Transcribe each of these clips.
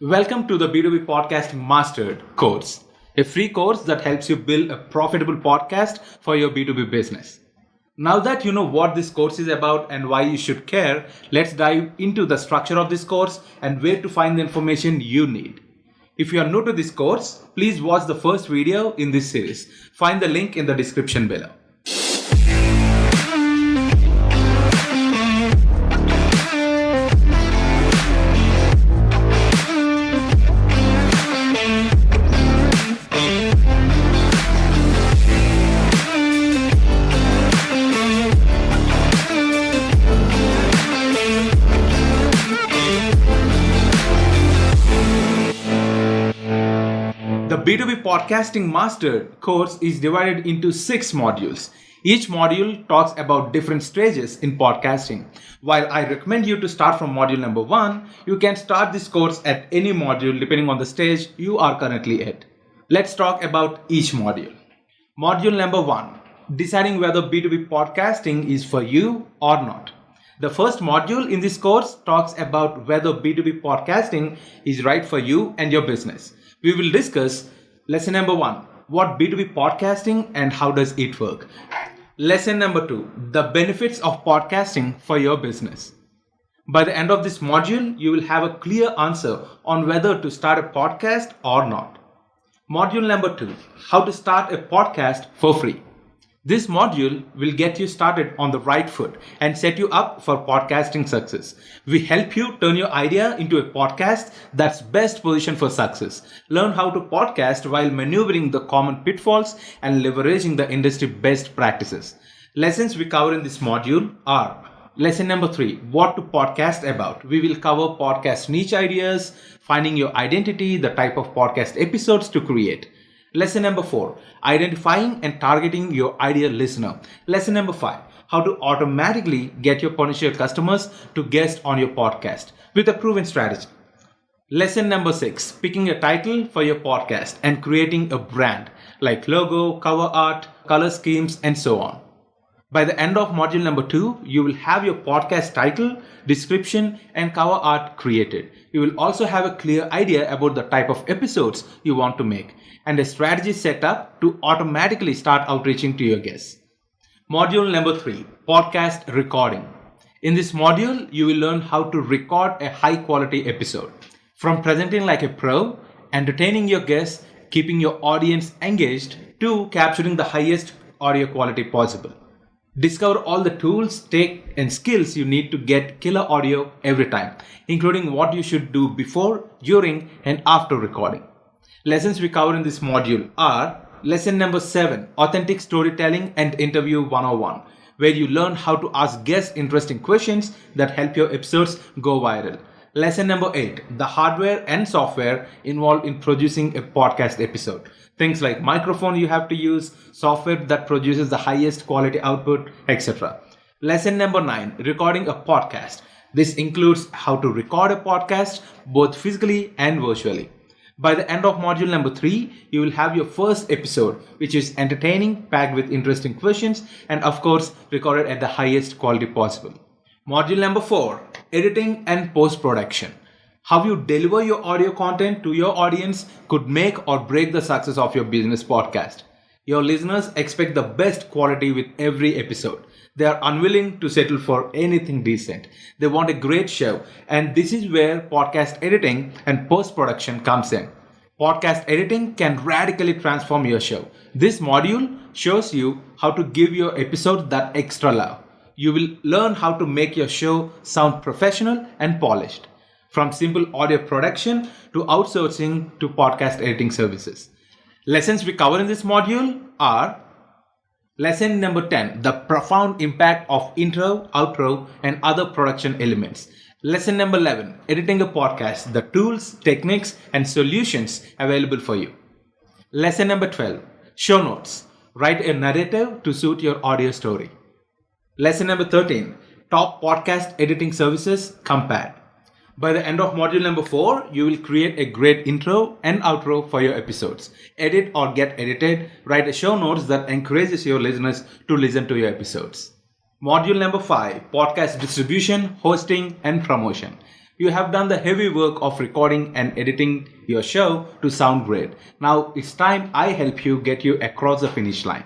Welcome to the B2B Podcasting Mastered course, a free course that helps you build a profitable podcast for your B2B business. Now that you know what this course is about and why you should care, let's dive into the structure of this course and where to find the information you need. If you are new to this course, please watch the first video in this series. Find the link in the description below. The B2B Podcasting Mastered course is divided into 6 modules. Each module talks about different stages in podcasting. While I recommend you to start from module number 1, you can start this course at any module depending on the stage you are currently at. Let's talk about each module. Module number 1, deciding whether B2B podcasting is for you or not. The first module in this course talks about whether B2B podcasting is right for you and your business. We will discuss lesson number 1, what B2B podcasting and how does it work. Lesson number 2, the benefits of podcasting for your business. By the end of this module, you will have a clear answer on whether to start a podcast or not. Module number 2, how to start a podcast for free. This module will get you started on the right foot and set you up for podcasting success. We help you turn your idea into a podcast that's best positioned for success. Learn how to podcast while maneuvering the common pitfalls and leveraging the industry best practices. Lessons we cover in this module are: lesson number 3, what to podcast about. We will cover podcast niche ideas, finding your identity, the type of podcast episodes to create. Lesson number 4, identifying and targeting your ideal listener. Lesson number 5, how to automatically get your potential customers to guest on your podcast with a proven strategy. Lesson number 6, picking a title for your podcast and creating a brand like logo, cover art, color schemes, and so on. By the end of module number 2, you will have your podcast title, description, and cover art created. You will also have a clear idea about the type of episodes you want to make and a strategy set up to automatically start outreaching to your guests. Module number 3, podcast recording. In this module, you will learn how to record a high quality episode. From presenting like a pro, entertaining your guests, keeping your audience engaged, to capturing the highest audio quality possible. Discover all the tools, tech, and skills you need to get killer audio every time, including what you should do before, during, and after recording. Lessons we cover in this module are: lesson number 7, authentic storytelling and interview 101, where you learn how to ask guests interesting questions that help your episodes go viral. Lesson number 8, the hardware and software involved in producing a podcast episode. Things like microphone you have to use, software that produces the highest quality output, etc. Lesson number 9, recording a podcast. This includes how to record a podcast both physically and virtually. By the end of module number 3, you will have your first episode, which is entertaining, packed with interesting questions, and of course, recorded at the highest quality possible. Module number 4, editing and post-production. How you deliver your audio content to your audience could make or break the success of your business podcast. Your listeners expect the best quality with every episode. They are unwilling to settle for anything decent. They want a great show, and this is where podcast editing and post-production comes in. Podcast editing can radically transform your show. This module shows you how to give your episode that extra love. You will learn how to make your show sound professional and polished. From simple audio production to outsourcing to podcast editing services. Lessons we cover in this module are: lesson number 10, the profound impact of intro, outro, and other production elements. Lesson number 11, editing a podcast, the tools, techniques, and solutions available for you. Lesson number 12, show notes. Write a narrative to suit your audio story. Lesson number 13, top podcast editing services compared. By the end of module number 4, you will create a great intro and outro for your episodes. Edit or get edited, write a show notes that encourages your listeners to listen to your episodes. Module number 5, podcast distribution, hosting, and promotion. You have done the heavy work of recording and editing your show to sound great. Now it's time I help you get you across the finish line.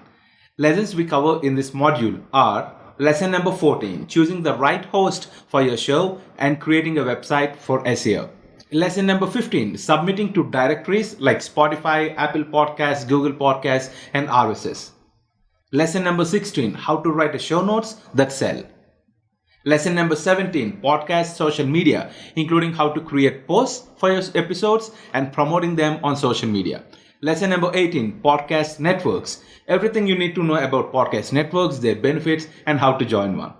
Lessons we cover in this module are lesson number 14, choosing the right host for your show and creating a website for SEO. Lesson number 15, submitting to directories like Spotify, Apple Podcasts, Google Podcasts, and RSS. Lesson number 16, how to write a show notes that sell. Lesson number 17, podcast social media, including how to create posts for your episodes and promoting them on social media. Lesson number 18, podcast networks. Everything you need to know about podcast networks, their benefits, and how to join one.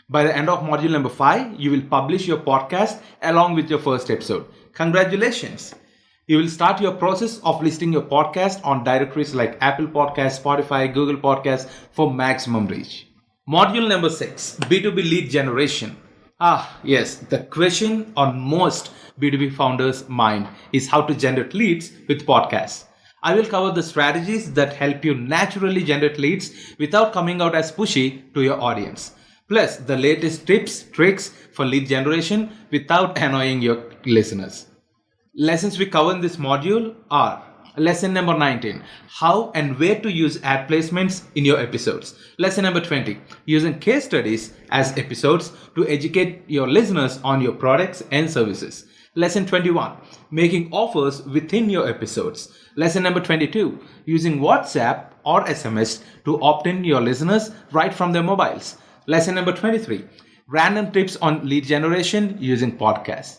By the end of module number 5, you will publish your podcast along with your first episode. Congratulations! You will start your process of listing your podcast on directories like Apple Podcasts, Spotify, Google Podcasts for maximum reach. Module number 6, B2B lead generation. Yes, the question on most B2B founders' mind is how to generate leads with podcasts. I will cover the strategies that help you naturally generate leads without coming out as pushy to your audience. Plus, the latest tips, tricks for lead generation without annoying your listeners. Lessons we cover in this module are lesson number 19, how and where to use ad placements in your episodes. Lesson number 20, using case studies as episodes to educate your listeners on your products and services. Lesson 21, making offers within your episodes. Lesson number 22, using WhatsApp or SMS to opt in your listeners right from their mobiles. Lesson number 23, random tips on lead generation using podcasts.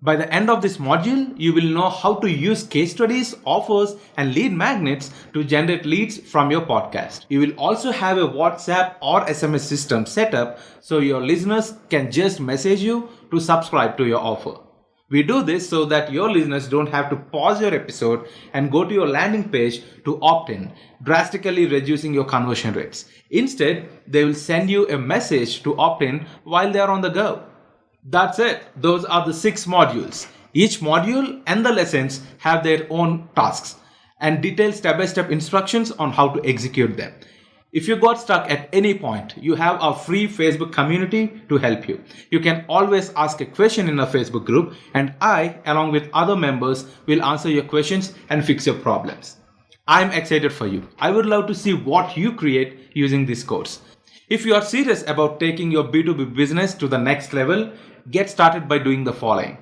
By the end of this module, you will know how to use case studies, offers, and lead magnets to generate leads from your podcast. You will also have a WhatsApp or SMS system set up so your listeners can just message you to subscribe to your offer. We do this so that your listeners don't have to pause your episode and go to your landing page to opt in, drastically reducing your conversion rates. Instead, they will send you a message to opt in while they are on the go. That's it. Those are the 6 modules. Each module and the lessons have their own tasks and detailed step-by-step instructions on how to execute them. If you got stuck at any point, you have our free Facebook community to help you. You can always ask a question in our Facebook group, and I, along with other members, will answer your questions and fix your problems. I'm excited for you. I would love to see what you create using this course. If you are serious about taking your B2B business to the next level, get started by doing the following.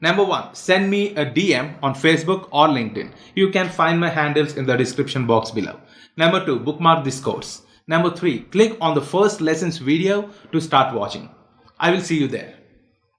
Number 1, send me a DM on Facebook or LinkedIn. You can find my handles in the description box below. Number 2, bookmark this course. Number 3, click on the first lessons video to start watching. I will see you there.